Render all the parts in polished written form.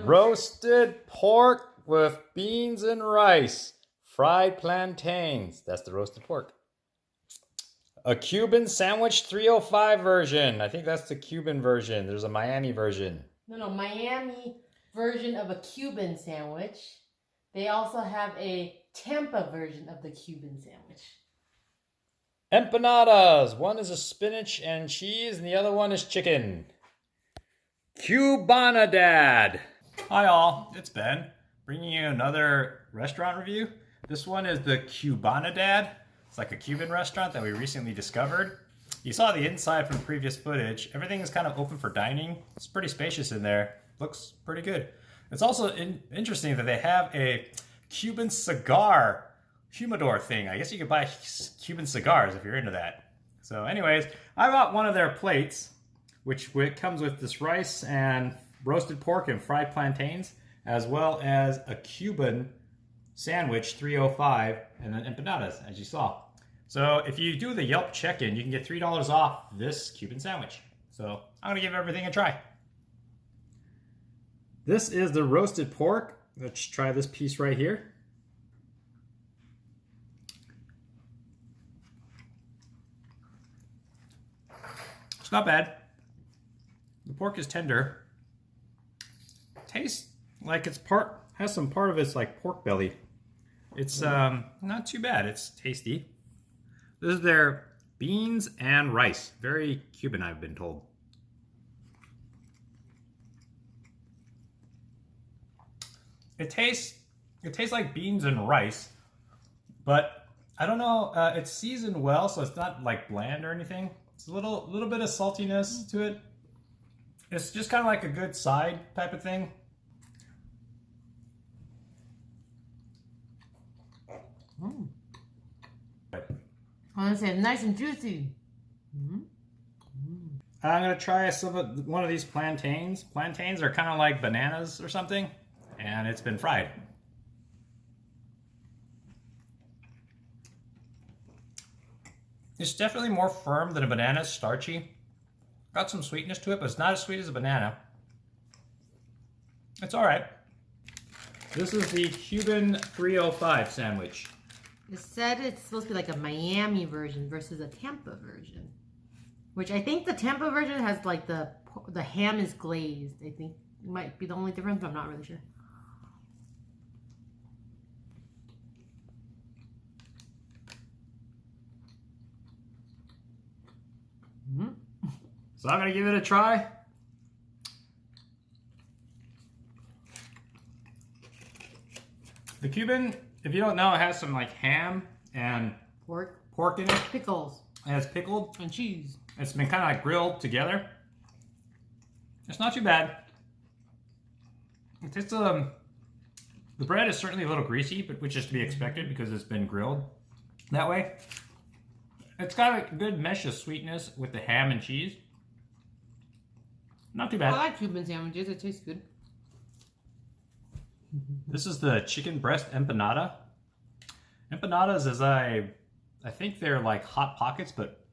Roasted pork with beans and rice. Fried plantains. That's the roasted pork. A Cuban sandwich 305 version. I think that's the Cuban version. There's a Miami version. No, Miami version of a Cuban sandwich. They also have a Tampa version of the Cuban sandwich. Empanadas. One is a spinach and cheese, and the other one is chicken. Cubanidad. Hi all, it's Ben, bringing you another restaurant review. This one is the Cubanidad. It's like a Cuban restaurant that we recently discovered. You saw the inside from previous footage. Everything is kind of open for dining. It's pretty spacious in there. Looks pretty good. It's also interesting that they have a Cuban cigar humidor thing. I guess you could buy Cuban cigars if you're into that. So anyways, I bought one of their plates, which comes with this rice and roasted pork and fried plantains, as well as a Cuban sandwich 305 and then empanadas, as you saw. So if you do the Yelp check-in, you can get $3 off this Cuban sandwich. So I'm gonna give everything a try. This is the roasted pork. Let's try this piece right here. It's not bad. The pork is tender. Tastes like has some part of its like pork belly. It's not too bad. It's tasty. This is their beans and rice. Very Cuban, I've been told. It tastes like beans and rice, but I don't know. It's seasoned well, so it's not like bland or anything. It's a little bit of saltiness to it. It's just kind of like a good side type of thing. Mm. I want to say nice and juicy. Mm-hmm. Mm. I'm gonna try one of these plantains. Plantains are kind of like bananas or something, and it's been fried. It's definitely more firm than a banana, starchy. Got some sweetness to it, but it's not as sweet as a banana. It's all right. This is the Cuban 305 sandwich. It said it's supposed to be like a Miami version versus a Tampa version. Which I think the Tampa version has like the ham is glazed. I think it might be the only difference, but I'm not really sure. Mm-hmm. So I'm gonna give it a try. The Cuban, if you don't know, it has some like ham and pork in it. Pickles. And it's pickled. And cheese. It's been kind of like grilled together. It's not too bad. It tastes, the bread is certainly a little greasy, but which is to be expected because it's been grilled that way. It's got a good mesh of sweetness with the ham and cheese. Not too bad. I like Cuban sandwiches. It tastes good. This is the chicken breast empanada. Empanadas, as I think they're like Hot Pockets, but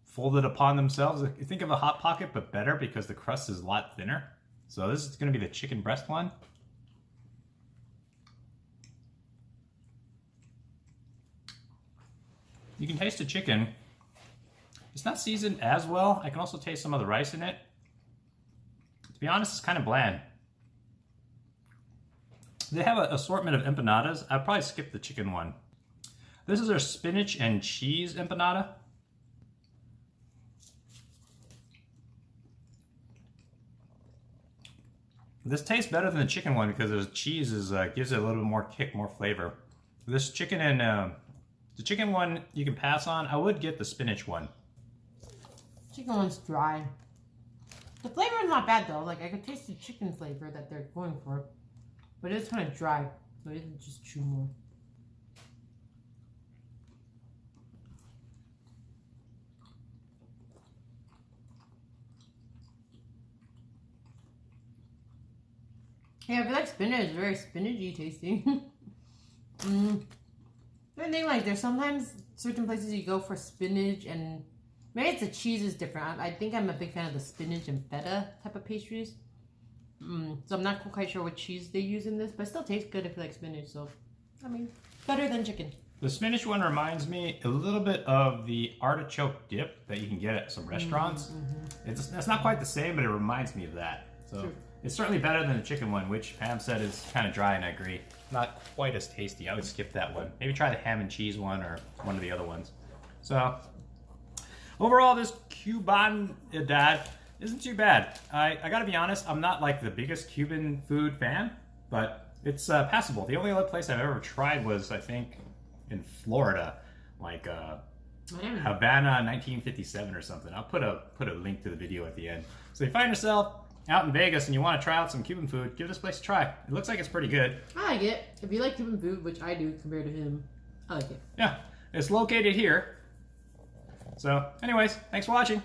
folded upon themselves. You think of a Hot Pocket, but better because the crust is a lot thinner. So this is going to be the chicken breast one. You can taste the chicken. It's not seasoned as well. I can also taste some of the rice in it. To be honest, it's kind of bland. They have an assortment of empanadas. I'd probably skip the chicken one. This is their spinach and cheese empanada. This tastes better than the chicken one because the cheese gives it a little bit more kick, more flavor. This chicken and the chicken one you can pass on. I would get the spinach one. Chicken one's dry. The flavor is not bad though. Like I could taste the chicken flavor that they're going for, but it's kind of dry, so I didn't just chew more. Yeah, I feel like spinach is very spinachy tasting. The thing, like, there's sometimes certain places you go for spinach and maybe it's the cheese is different. I think I'm a big fan of the spinach and feta type of pastries. So I'm not quite sure what cheese they use in this, but it still tastes good if you like spinach. So, I mean, better than chicken. The spinach one reminds me a little bit of the artichoke dip that you can get at some restaurants. It's not quite the same, but it reminds me of that. So it's certainly better than the chicken one, which Pam said is kind of dry, and I agree. Not quite as tasty. I would skip that one. Maybe try the ham and cheese one or one of the other ones. So overall, this Cubanidad isn't too bad. I gotta be honest, I'm not like the biggest Cuban food fan, but it's passable. The only other place I've ever tried was, I think, in Florida, like Havana 1957 or something. I'll put a link to the video at the end. So if you find yourself out in Vegas and you want to try out some Cuban food, give this place a try. It looks like it's pretty good. I like it. If you like Cuban food, which I do compared to him, I like it. Yeah, it's located here. So anyways, thanks for watching.